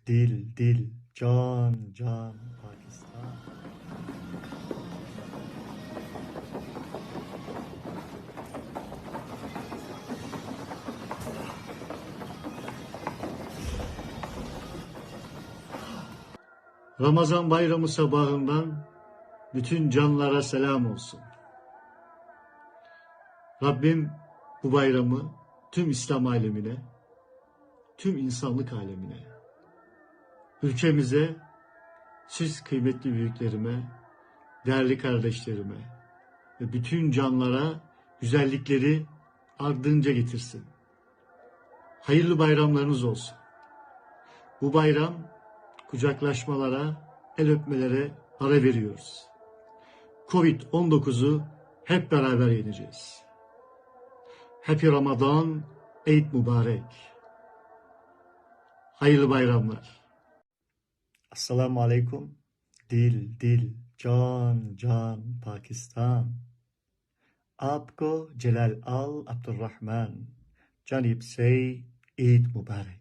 dil, can, Pakistan. Ramazan bayramı sabahından bütün canlara selam olsun. Rabbim bu bayramı tüm İslam alemine, tüm insanlık alemine, ülkemize, siz kıymetli büyüklerime, değerli kardeşlerime ve bütün canlara güzellikleri ardınca getirsin. Hayırlı bayramlarınız olsun. Bu bayram kucaklaşmalara, el öpmelere ara veriyoruz. Covid-19'u hep beraber yeneceğiz. Happy Ramadan, Eid mübarek. Hayırlı bayramlar. Assalamu alaikum. Dil, can, Pakistan. आपको जलाल अल अब्दुर्रहमान जानिब से ईद मुबारक.